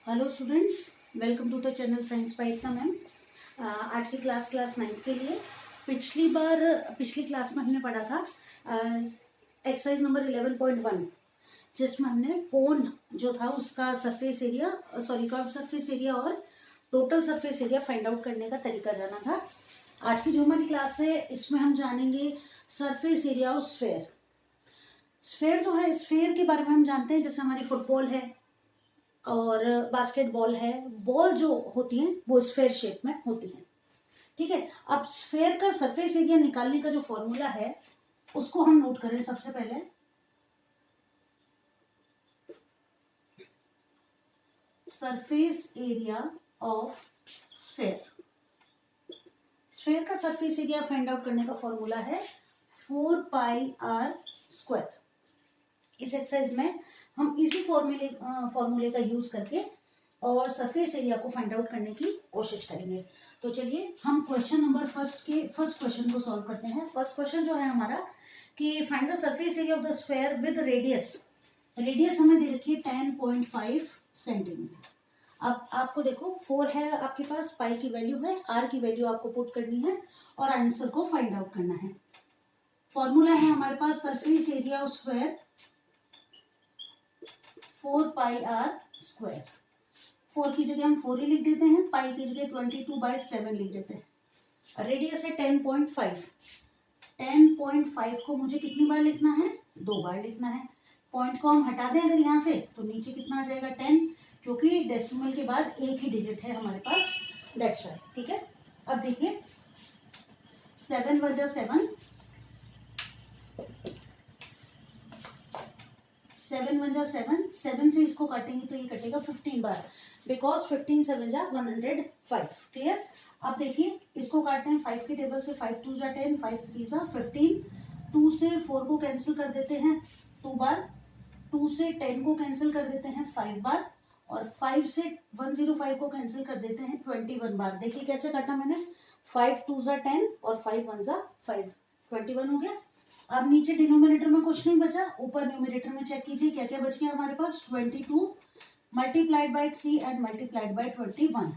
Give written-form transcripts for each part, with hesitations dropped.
Hello students, welcome to the channel science by Ekta ma'am. आज की class 9 के लिए पिछली क्लास में हमने पढ़ा था एक्सरसाइज नंबर 11.1, जिसमें हमने कोन जो था उसका surface area curve surface area और total surface area find out करने का तरीका जाना था। आज की जो हमारी क्लास है इसमें हम जानेंगे surface area of sphere. Sphere जो है, स्फेयर के बारे में हम जानते हैं, जैसे हमारी फुटबॉल है और बास्केटबॉल है। बॉल जो होती है वो स्फेयर शेप में होती है, ठीक है। अब स्फेयर का सरफेस एरिया निकालने का जो फॉर्मूला है उसको हम नोट करें। सबसे पहले surface area of sphere, sphere का सरफेस एरिया फाइंड आउट करने का फॉर्मूला है 4πr²। इस एक्सरसाइज में हम इसी फॉर्मूले का यूज करके और सरफेस एरिया को फाइंड आउट करने की कोशिश करेंगे। तो चलिए हम क्वेश्चन नंबर फर्स्ट क्वेश्चन को सॉल्व करते हैं। फर्स्ट क्वेश्चन जो है हमारा कि find the surface area of the sphere with radius. Radius हमें दे रखी है 10.5 सेंटीमीटर। अब आपको देखो 4 है आपके पास, पाई की वैल्यू है, आर की वैल्यू आपको पुट करनी है और आंसर को फाइंड आउट करना है। फॉर्मूला है हमारे पास surface area of sphere 4πr²। 4 की जगह हम 4 ही लिख देते हैं, पाई की जगह 22/7 लिख देते हैं। रेडियस है 10.5। 10.5 को मुझे कितनी बार लिखना है? 2 बार लिखना है। पॉइंट को हम हटा दें अगर यहाँ से तो नीचे कितना आ जाएगा 10, क्योंकि डेसिमल के बाद एक ही डिजिट है हमारे पास, दैट्स वाई, ठीक है। अब देखिए 7 वजह 7 से इसको काटेंगे तो ये कटेगा 15 बार, बिकॉज 15 7 जा 105। क्लियर। अब देखिए इसको काटते हैं 5 के टेबल से। 5 2 जा 10, 5 3 जा 15। 2 से 4 को कैंसिल कर देते हैं 2 बार, 2 से 10 को कैंसिल कर देते हैं 5 बार, और 5 से 105 को कैंसिल कर देते हैं 21 बार। देखिए कैसे काटा मैंने, 5 2 जा 10 और 5 1 जा 5, 21 हो गया। अब नीचे डिनोमिनेटर में कुछ नहीं बचा, ऊपर न्यूमरेटर में चेक कीजिए क्या क्या बच गया हमारे पास। 22 multiplied by 3 and multiplied by 21।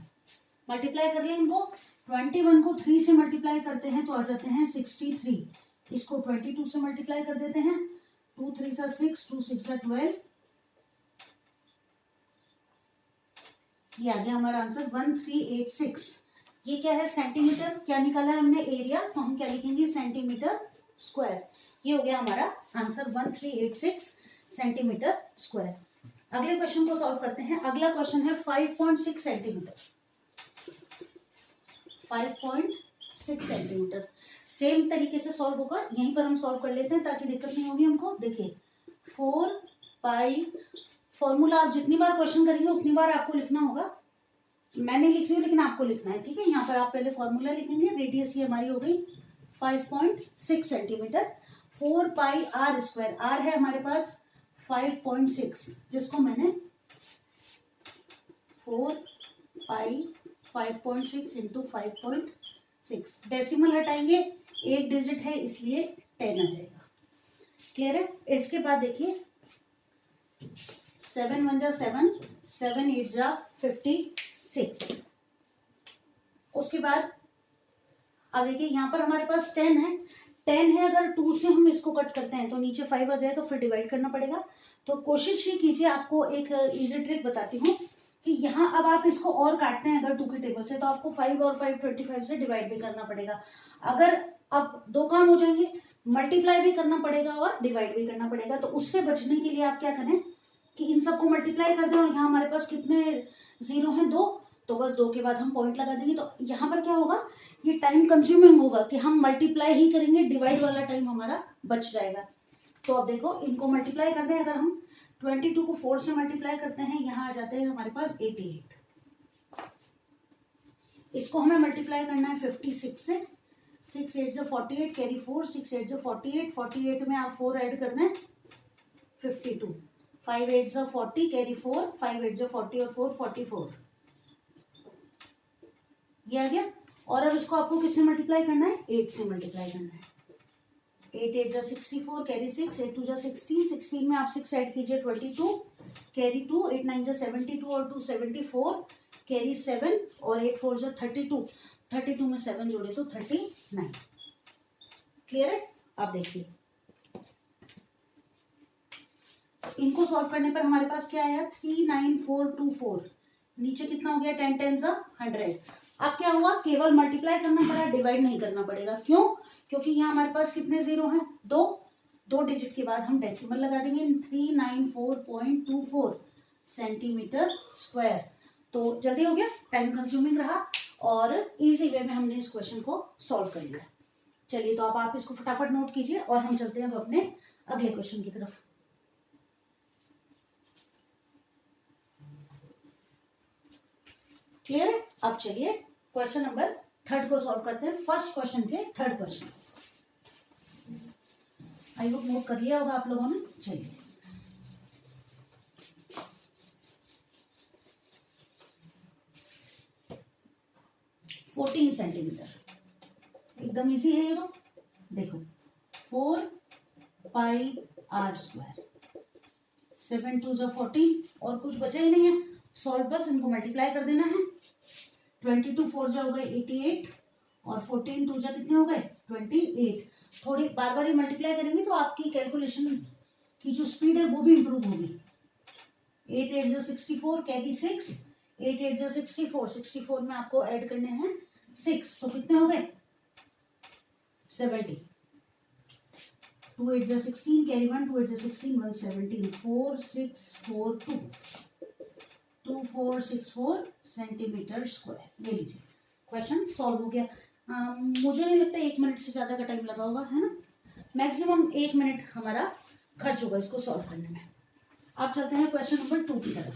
Multiply कर लें इनको। 21 को 3 से मल्टीप्लाई करते हैं तो आ जाते हैं 63। इसको 22 से मल्टीप्लाई कर देते हैं, 2 3 सा 6, 2 6 सा 12। ये आ गया हमारा आंसर 1386। ये क्या है? सेंटीमीटर। क्या निकाला है हमने? एरिया। तो हम क्या लिखेंगे? Centimetre square. ये हो गया हमारा आंसर 1386 सेंटीमीटर स्क्वायर। अगले क्वेश्चन को सॉल्व करते हैं। अगला क्वेश्चन है 5.6 सेंटीमीटर। 5.6 सेंटीमीटर सेम तरीके से सॉल्व होगा, यहीं पर हम सॉल्व कर लेते हैं ताकि दिक्कत नहीं होगी हमको। देखिए 4 पाई, फॉर्मूला आप जितनी बार क्वेश्चन करेंगे उतनी बार आपको लिखना होगा। मैं नहीं लिख रही हूँ लेकिन आपको लिखना है, ठीक है। यहाँ पर आप पहले फॉर्मूला लिखेंगे। रेडियस ये हमारी हो गई 5.6 सेंटीमीटर। 4πr², आर है हमारे पास 5.6, जिसको मैंने 5.6 इंटू 5.6, डेसिमल हटाएंगे, एक डिजिट है इसलिए 10 आ जाएगा। क्लियर है। इसके बाद देखिए 7 1 जा 7, 7 8 जा 56। उसके बाद अब देखिए यहाँ पर हमारे पास 10 है। 10 है, अगर 2 से हम इसको कट करते हैं तो नीचे 5 आ जाए, तो फिर डिवाइड करना पड़ेगा। तो कोशिश ये कीजिए, आपको एक इजी ट्रिक बताती हूँ कि यहाँ अब आप इसको और काटते हैं अगर 2 के टेबल से, तो आपको 5 और 5 25 से डिवाइड भी करना पड़ेगा। अगर अब 2 काम हो जाएंगे, मल्टीप्लाई भी करना पड़ेगा और डिवाइड भी करना पड़ेगा। तो उससे बचने के लिए आप क्या करें कि इन सबको मल्टीप्लाई कर दें, और यहाँ हमारे पास कितने जीरो हैं? 2, तो बस 2 के बाद हम पॉइंट लगा देंगे। तो यहाँ पर क्या होगा, ये टाइम कंज्यूमिंग होगा कि हम मल्टीप्लाई ही करेंगे, डिवाइड वाला टाइम हमारा बच जाएगा। तो अब देखो इनको मल्टीप्लाई करते हैं। अगर हम 22 को 4 से मल्टीप्लाई करते हैं, यहाँ आ जाते हैं हमारे पास 88। इसको हमें मल्टीप्लाई करना है 56 से। 6 8 जो 48, कैरी 4, 6 8 जो 48, 48 में आप 4 ऐड कर दें 52, 5 8 जो 40, कैरी 4, 5 8 जो 40 और 4 44, ये आ गया। और अब इसको आपको किससे मल्टीप्लाई करना है? 8 से मल्टीप्लाई करना है। 8 8 जा 64 कैरी 6, 8 2 जा 16, 16 में आप 6 ऐड कीजिए 22 कैरी 2, 8 9 जा 72 और 2 74 कैरी 7 और 8 4 जा 32, 32 में 7 जोड़े तो 39। क्लियर है? आप देखिए इनको सॉल्व करने पर हमारे पास क्या आया 39424, नीचे कितना हो गया 10 10 जा 100। अब क्या हुआ, केवल मल्टीप्लाई करना पड़ा, डिवाइड नहीं करना पड़ेगा। क्यों? क्योंकि यहाँ हमारे पास कितने जीरो हैं, दो डिजिट के बाद हम डेसिमल लगा देंगे 394.24 सेंटीमीटर स्क्वायर। तो जल्दी हो गया, टाइम कंज्यूमिंग रहा और इजी वे में हमने इस क्वेश्चन को सॉल्व कर लिया। चलिए तो अब आप इसको फटाफट नोट कीजिए और हम चलते हैं अपने अगले क्वेश्चन की तरफ। क्लियर है? अब चलिए क्वेश्चन नंबर 3 को सॉल्व करते हैं। फर्स्ट क्वेश्चन थे 3rd question, I hope note कर लिया होगा आप लोगों ने। चलिए सेंटीमीटर, एकदम इजी है ये तो। देखो 4 पाई r स्क्वायर, 7 2 जा 14 और कुछ बचा ही नहीं है, सॉल्व बस इनको मल्टीप्लाई कर देना है। 22 4 जा हो गए 88 और 14 2 जा कितने हो गए 28। थोड़ी बार बार ही मल्टीप्लाई करेंगे तो आपकी कैलकुलेशन की जो स्पीड है वो भी इंप्रूव होगी। 8 8 जा 64 कैरी 6, 8 8 जा 64, 64 में आपको ऐड करने हैं 6 तो कितने हो गए 70। 2 8 जा 16 कैरी 1, 2 8 जा 16 117, 4 6 4 2 2464 सेंटीमीटर स्क्वायर। ये लीजिए क्वेश्चन सॉल्व हो गया। मुझे नहीं लगता 1 मिनट से ज्यादा का टाइम लगा होगा, है ना, मैक्सिमम 1 मिनट हमारा खर्च होगा इसको सॉल्व करने में। अब चलते हैं क्वेश्चन नंबर 2 की तरफ।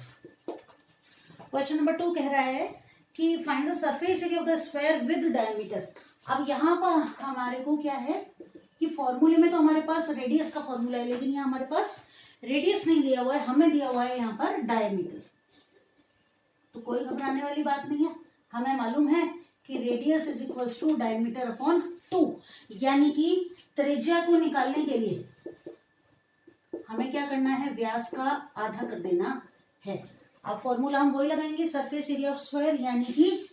क्वेश्चन नंबर 2 कह रहा है कि find the surface area of the square with diameter. अब यहाँ पर हमारे को क्या है कि फॉर्मूले में तो हमारे पास रेडियस का फॉर्मूला है, लेकिन यहाँ हमारे पास रेडियस नहीं दिया हुआ है, हमें दिया हुआ है यहाँ पर डायमीटर। तो कोई घबराने वाली बात नहीं है, हमें मालूम है कि radius is equals to diameter upon 2, यानी कि त्रिज्या को निकालने के लिए हमें क्या करना है, व्यास का आधा कर देना है। अब फॉर्मूला हम वही लगाएंगे, सरफेस एरिया ऑफ स्क्वायर यानी कि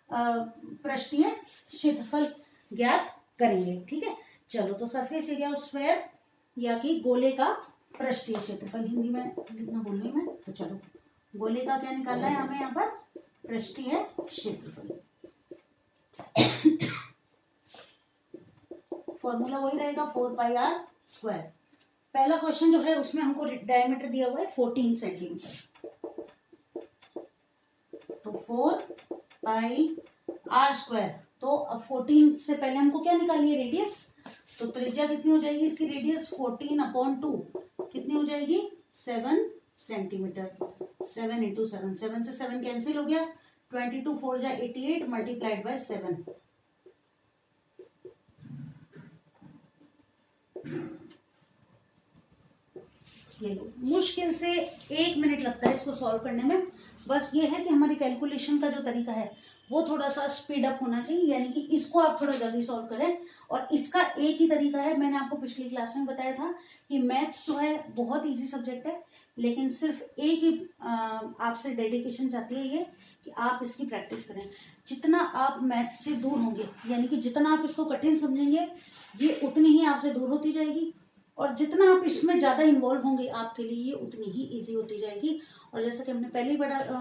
पृष्ठीय क्षेत्रफल ज्ञात करेंगे। ठीक है, चलो तो सरफेस एरिया ऑफ स्क्वायर या कि गोले का पृष्ठीय क्षेत्रफल, हिंदी में लिखना बोल रही मैं, तो चलो गोले का क्या निकालना है हमें यहाँ पर, पृष्ठीय क्षेत्रफल। फॉर्मूला वही रहेगा 4 पाई r स्क्वायर। पहला क्वेश्चन जो है उसमें हमको डायमीटर दिया हुआ है 14 सेंटीमीटर, तो 4 पाई r स्क्वायर। तो अब 14 से पहले हमको क्या निकालिए, रेडियस। तो त्रिज्या कितनी हो जाएगी इसकी, रेडियस 14/2 कितनी हो जाएगी 7 सेंटीमीटर। 7 इंटू 7, 7 से 7 कैंसिल हो गया, 22 4 जा 88 मल्टीप्लाइड बाय 7। ये मुश्किल से 1 मिनट लगता है इसको सॉल्व करने में। बस ये है कि हमारी कैलकुलेशन का जो तरीका है वो थोड़ा सा स्पीड अप होना चाहिए, यानी कि इसको आप थोड़ा जल्दी सॉल्व करें। और इसका एक ही तरीका है, मैंने आपको पिछली क्लास में बताया था कि मैथ्स जो है बहुत इजी सब्जेक्ट है, लेकिन सिर्फ एक ही आपसे डेडिकेशन चाहती है ये कि आप इसकी प्रैक्टिस करें। जितना आप मैथ्स से दूर होंगे, यानी कि जितना आप इसको कठिन समझेंगे, ये उतनी ही आपसे दूर होती जाएगी, और जितना आप इसमें ज़्यादा इन्वॉल्व होंगे आपके लिए ये उतनी ही इजी होती जाएगी। और जैसा कि हमने पहले ही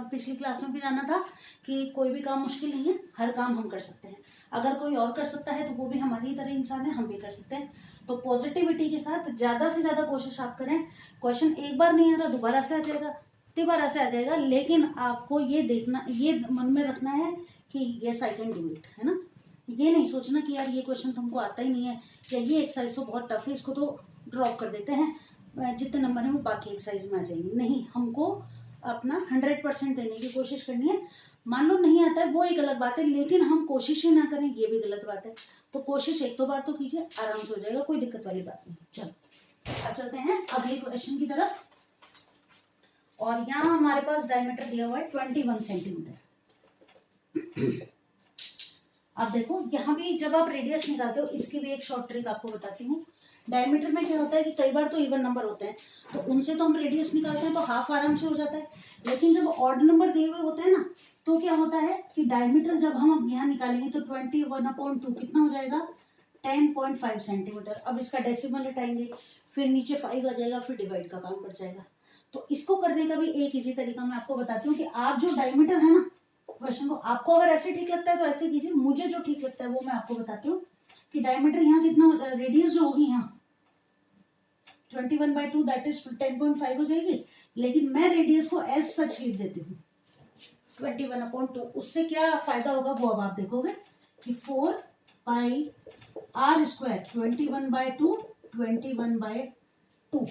पिछली क्लास में भी जाना था कि कोई भी काम मुश्किल नहीं है, हर काम हम कर सकते हैं। अगर कोई और कर सकता है तो वो भी हमारी तरह इंसान है, हम भी कर सकते हैं। तो पॉजिटिविटी के साथ ज़्यादा से ज़्यादा कोशिश आप करें। क्वेश्चन एक बार नहीं आ रहा, दोबारा से आ जाएगा, तिबारा से आ जाएगा, लेकिन आपको ये देखना, ये मन में रखना है कि yes I can do it, है ना। ये नहीं सोचना कि यार ये क्वेश्चन तुमको आता ही नहीं है या ये एक्सरसाइज तो बहुत टफ है, इसको तो ड्रॉप कर देते हैं, जितने नंबर हैं वो बाकी एक्सरसाइज में आ जाएंगे। नहीं, हमको अपना 100% देने की कोशिश करनी है। मान लो नहीं आता है वो एक अलग बात है, लेकिन हम कोशिश ही ना करें ये भी गलत बात है। तो कोशिश एक दो बार तो कीजिए, आराम से हो जाएगा, कोई दिक्कत वाली बात नहीं। चलो अब चलते हैं अगले क्वेश्चन की तरफ। और यहाँ हमारे पास डायमीटर दिया हुआ है 21 सेंटीमीटर। अब देखो यहाँ भी जब आप रेडियस निकालते हो, इसकी भी एक शॉर्ट ट्रिक आपको बताती हूँ। डायमीटर में क्या होता है कि कई बार तो इवन नंबर होते हैं, तो उनसे तो हम रेडियस निकालते हैं तो हाफ आराम से हो जाता है। लेकिन जब ऑड नंबर दिए हुए होते हैं ना, तो क्या होता है कि डायमीटर जब हम यहाँ निकालेंगे तो 21/2 कितना हो जाएगा, 10.5 सेंटीमीटर। अब इसका डेसिमल हटाएंगे, फिर नीचे 5 आ जाएगा, फिर डिवाइड का काम बढ़ जाएगा। तो इसको करने का भी एक इजी तरीका मैं आपको बताती हूँ कि आप जो डायमीटर है ना क्वेश्चन को, आपको अगर ऐसे ठीक लगता है तो ऐसे कीजिए, मुझे जो ठीक लगता है वो मैं आपको बताती हूँ कि डायमीटर यहाँ कितना, रेडियस जो होगी यहाँ 21/2 दैट इज 10.5 हो जाएगी। लेकिन मैं रेडियस को एज सच लिख देती हूँ 21/2। उससे क्या फायदा होगा वो अब आप देखोगे कि 4 पाई r² 21/2 21/2,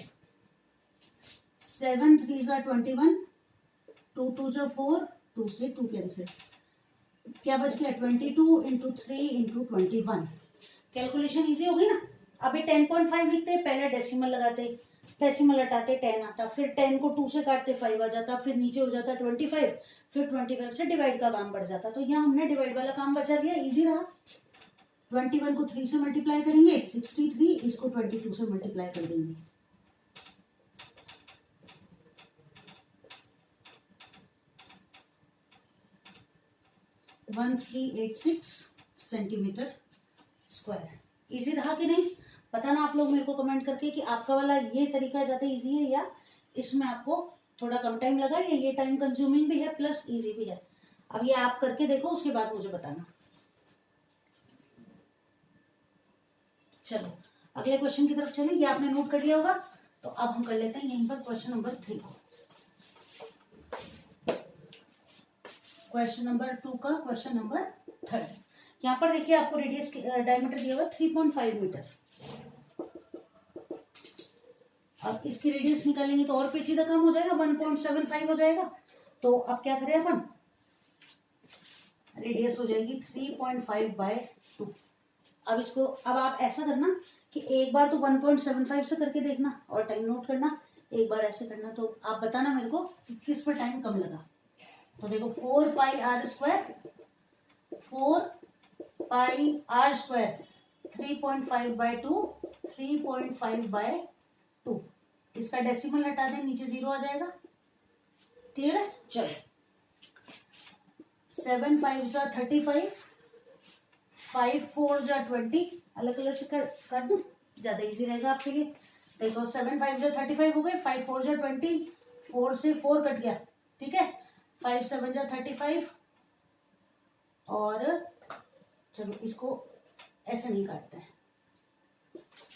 7 3 21, 2 2 4, 2 से 2 कैंसिल, क्या बच गया 22 इंटू 3 इंटू 21। कैलकुलेशन इजी होगी ना। अभी 10.5 लिखते हैं, पहले डेसिमल लगाते, डेसिमल हटाते 10 आता, फिर 10 को 2 से काटते 5 आ जाता, फिर नीचे हो जाता 25, फिर 25 से डिवाइड का काम बढ़ जाता। तो यहाँ हमने डिवाइड वाला काम बचा दिया, इजी रहा। 21 को 3 से मल्टीप्लाई करेंगे 63, इसको 22 से मल्टीप्लाई कर देंगे। One 1386 centimetre square. इजी रहा कि नहीं? पता ना आप लोग मेरे को कमेंट करके कि आपका वाला ये तरीका ज्यादा इजी है या इसमें आपको थोड़ा कम टाइम लगा, या ये टाइम कंज्यूमिंग भी है प्लस इजी भी है। अब ये आप करके देखो, उसके बाद मुझे बताना। चलो अगले क्वेश्चन की तरफ चलें। ये आपने नोट कर लिया होगा, तो अब हम कर लेते हैं यहीं पर क्वेश्चन नंबर 3 को। क्वेश्चन नंबर 2 का क्वेश्चन नंबर 3। यहाँ पर देखिए आपको रेडियस डायमीटर दिया हुआ 3.5 मीटर। अब इसकी रेडियस निकालेंगे तो और पेचीदा काम हो जाएगा, 1.75 हो जाएगा। तो अब क्या करें अपन, रेडियस हो जाएगी 3.5/2। अब इसको, अब आप ऐसा करना कि एक बार तो 1.75 से करके देखना और टाइम नोट करना, एक बार ऐसे करना, तो आप बताना मेरे को कि किस पर टाइम कम लगा। तो देखो 4 पाई r² 3.5/2 3.5/2। इसका डेसिमल हटा दें, नीचे 0 आ जाएगा। क्लियर है? चलो 7 5 35, 5 4 20, अलग अलग से कर दूं, ज्यादा इजी रहेगा आपके लिए। देखो 7 5 35 हो गए, 5 4 20, 4 से 4 कट गया, ठीक है। 5 7 35, और चलो इसको ऐसे नहीं काटते हैं,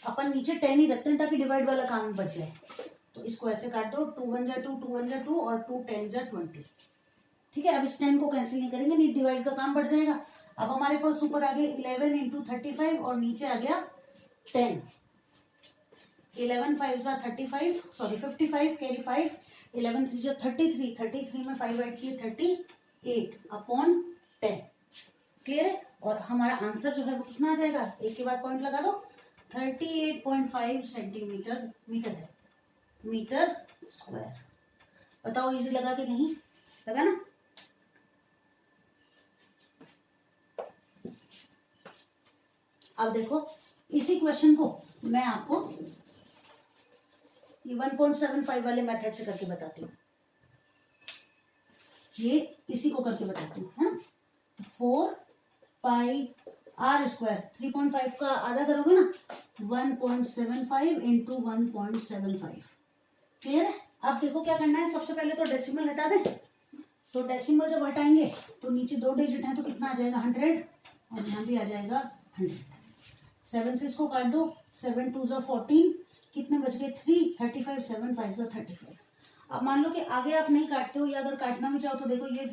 अपन नीचे 10 ही रखते हैं ताकि डिवाइड वाला काम बच जाए। तो इसको ऐसे काट दो, 2 1 2 2 1 2 और 2 10 20, ठीक है। अब इस 10 को कैंसिल नहीं करेंगे, नहीं डिवाइड का काम बढ़ जाएगा। अब हमारे पास ऊपर आ गया 11 इंटू 35 और नीचे आ गया 10। 11 5 35, सॉरी 55 कैरी 5, 11 3 33, 33 में 5 ऐड किए 38/10। क्लियर है? और हमारा आंसर जो है वो कितना आ जाएगा, एक के बाद पॉइंट लगा दो, 38.5 सेंटीमीटर मीटर है, मीटर स्क्वायर। बताओ इजी लगा कि नहीं लगा ना? अब देखो इसी क्वेश्चन को मैं आपको ये 1.75 वाले मेथड से करके बताती हूँ। ये इसी को करके बताती हूँ, है ना। 4 पाई r² 3.5 का आधा करोगे ना, 1.75 इंटू 1.75। क्लियर है? अब देखो क्या करना है, सबसे पहले तो डेसिमल हटा दें। तो डेसिमल जब हटाएंगे तो नीचे 2 डिजिट है तो कितना आ जाएगा 100, और यहाँ भी आ जाएगा 100। 7 से इसको काट दो, 7 2 14, कितने बच गए 3, 35 7 5 35। अब मान लो कि आगे आप नहीं काटते हो, या अगर काटना भी चाहो तो देखो ये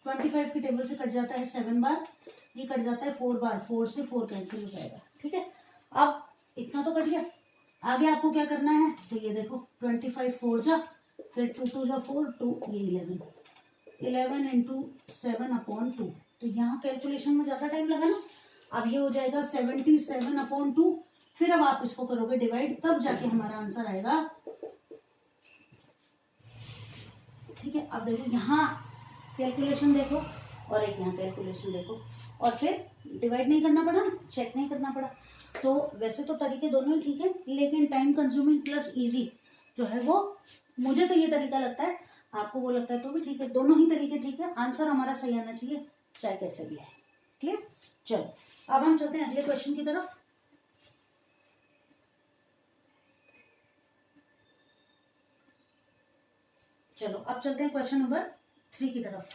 25 की टेबल से कट जाता है 7 बार, ये कट जाता है 4 बार, 4 से 4 कैंसिल हो जाएगा, ठीक है। अब इतना तो कट गया, आगे आपको क्या करना है, तो ये देखो 25 4 जा, फिर 2 2 4 2, ये 11 इंटू 7/2। तो यहाँ कैलकुलेशन में ज्यादा टाइम लगा ना। अब ये हो जाएगा 77/2। फिर अब आप इसको करोगे डिवाइड, तब जाके हमारा आंसर आएगा, ठीक है। अब देखो यहाँ कैलकुलेशन देखो और एक यहाँ कैलकुलेशन देखो, और फिर डिवाइड नहीं करना पड़ा, चेक नहीं करना पड़ा। तो वैसे तो तरीके दोनों ही ठीक है, लेकिन टाइम कंज्यूमिंग प्लस इजी जो है वो, मुझे तो ये तरीका लगता है, आपको वो लगता है तो भी ठीक है, दोनों ही तरीके ठीक है। आंसर हमारा सही आना चाहिए चाहे कैसे भी आए। क्लियर? चलो अब हम चलते हैं अगले क्वेश्चन की तरफ। चलो अब चलते हैं क्वेश्चन नंबर 3 की तरफ।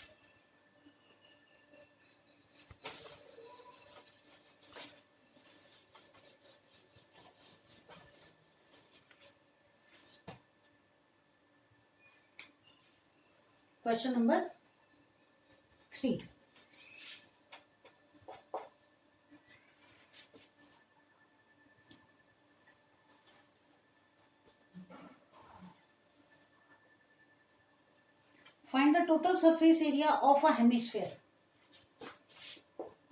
Question number 3, find the total surface area of a hemisphere।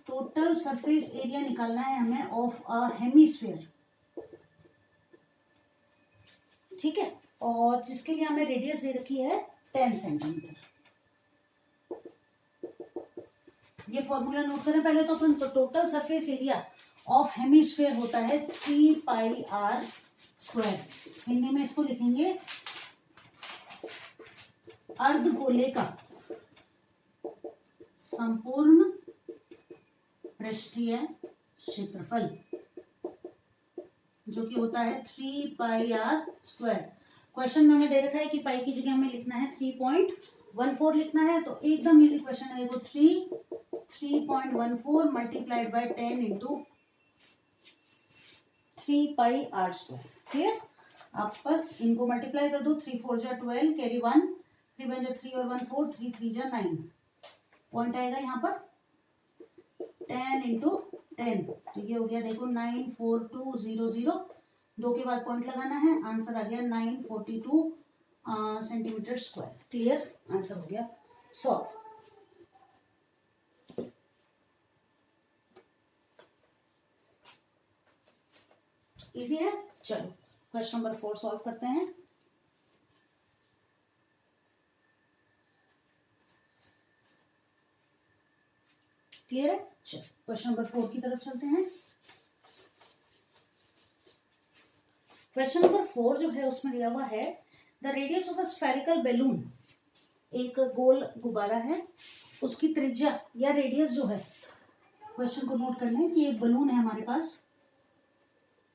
Total surface area निकालना है हमें ऑफ अ हेमिस्फीयर, ठीक है, और जिसके लिए हमें रेडियस दे रखी है 10 सेंटीमीटर। ये फॉर्मूला नोट करें पहले तो अपन। तो total surface area of hemisphere होता है 3 पाई आर स्क्वायर। हिंदी में इसको लिखेंगे अर्धगोले का संपूर्ण पृष्ठीय क्षेत्रफल, जो कि होता है 3 पाई आर स्क्वायर। क्वेश्चन में हमें दे रखा है कि पाई की जगह हमें लिखना है 3.14 लिखना है, तो एकदम इजी क्वेश्चन है। देखो 3.14 multiplied by 10 into 3 pi R square. Clear? आप बस इनको मल्टीप्लाई कर दो, 3 4 जा 12, कैरी 1, 3 1 जा 3 और 1 4, 3 3 जा 9, पॉइंट आएगा यहाँ पर 10 इंटू 10, तो ये हो गया देखो 94200, 2 के बाद पॉइंट लगाना है, आंसर आ गया 942 सेंटीमीटर स्क्वायर। क्लियर? आंसर हो गया सॉल्व। इजी है। चलो क्वेश्चन नंबर 4 सॉल्व करते हैं। क्लियर है? चलो क्वेश्चन नंबर 4 की तरफ चलते हैं। क्वेश्चन नंबर 4 जो है उसमें दिया हुआ है the radius of a spherical balloon. एक गोल गुब्बारा है, उसकी त्रिज्या या रेडियस जो है, क्वेश्चन को नोट कर लें कि एक बलून है हमारे पास,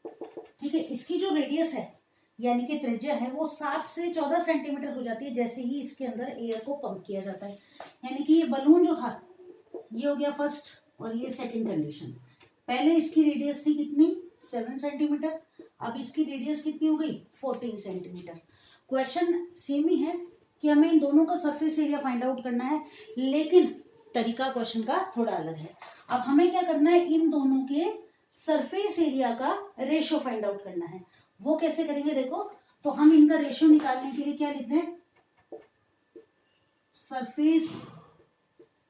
ठीक है, इसकी जो रेडियस है यानी कि त्रिज्या है वो 7 से 14 सेंटीमीटर हो जाती है जैसे ही इसके अंदर एयर को पंप किया जाता है। यानी कि ये बलून जो था ये हो गया फर्स्ट और ये सेकंड कंडीशन। पहले इसकी रेडियस थी कितनी? 7 सेंटीमीटर, अब इसकी रेडियस कितनी हो गई? 14 सेंटीमीटर। क्वेश्चन सेम ही है कि हमें इन दोनों का सरफेस एरिया फाइंड आउट करना है, लेकिन तरीका क्वेश्चन का थोड़ा अलग है। अब हमें क्या करना है, इन दोनों के सरफेस एरिया का रेशियो फाइंड आउट करना है। वो कैसे करेंगे देखो, तो हम इनका रेशियो निकालने के लिए क्या लिखते हैं, surface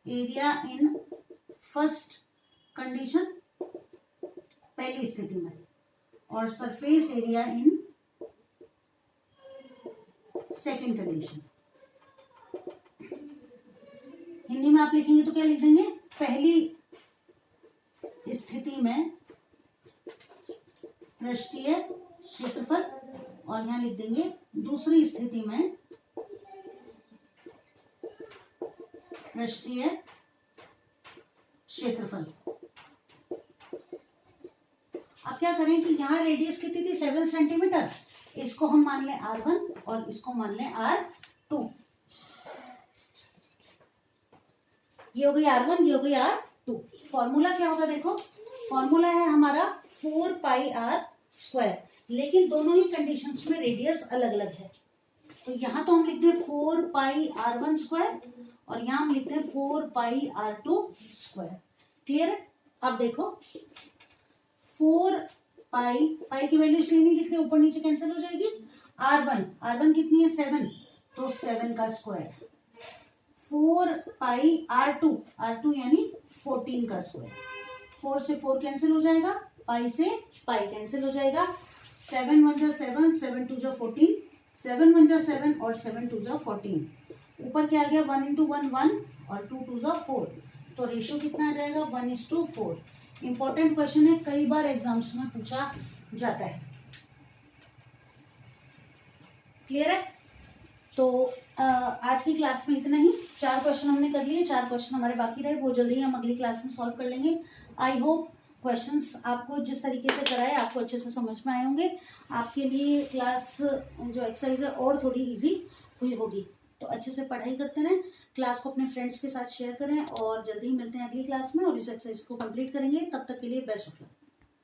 area in first condition, पहली स्थिति में, और surface area in second condition. Hindi में आप लिखेंगे तो क्या लिख देंगे, पहली स्थिति में पृष्ठीय क्षेत्रफल, और यहां लिख देंगे दूसरी स्थिति में पृष्ठीय क्षेत्रफल। अब क्या करें कि यहाँ रेडियस कितनी थी? 7 सेंटीमीटर, इसको हम मान लें R1 और इसको मान लें R2। ये हो गई R1, ये हो गई R2। फॉर्मूला क्या होगा देखो, फॉर्मूला है हमारा 4 पाई आर स्क्वायर, लेकिन दोनों ही कंडीशंस में रेडियस अलग अलग है। तो यहाँ तो हम लिखते हैं 4 पाई R1 स्क्वायर और यहाँ हम लिखते हैं 4 पाई R2 स्क्वायर। क्लियर है? अब देखो 4 पाई, पाई की वैल्यू इसलिए नहीं लिख रहे, ऊपर नीचे कैंसिल हो जाएगी। R1 कितनी है? 7, तो 7 का स्क्वायर। 4 पाई R2 यानी 14 का स्क्वायर। 4 से 4 कैंसिल हो जाएगा, पाई से पाई कैंसिल हो जाएगा। 7 1 जा 7, 7 2 जा 14, 7 1 जा 7 और 7 2 जा 14। ऊपर क्या आ गया, 1 इंटू 1 1 और 2 2 जा 4, तो रेशियो कितना आ जाएगा, 1:4। इंपॉर्टेंट क्वेश्चन है, कई बार एग्जाम्स में पूछा जाता है। क्लियर है? तो आज की क्लास में इतना ही। 4 क्वेश्चन हमने कर लिए, 4 क्वेश्चन हमारे बाकी रहे, वो जल्दी हम अगली क्लास में सॉल्व कर लेंगे। आई होप क्वेश्चंस आपको जिस तरीके से कराए आपको अच्छे से समझ में आए होंगे। आपके लिए क्लास जो एक्सरसाइज है और थोड़ी इजी हुई होगी। तो अच्छे से पढ़ाई करते रहें, क्लास को अपने फ्रेंड्स के साथ शेयर करें और जल्दी ही मिलते हैं अगली क्लास में और इस एक्सरसाइज को कंप्लीट करेंगे। तब तक के लिए बेस्ट ऑफ लक।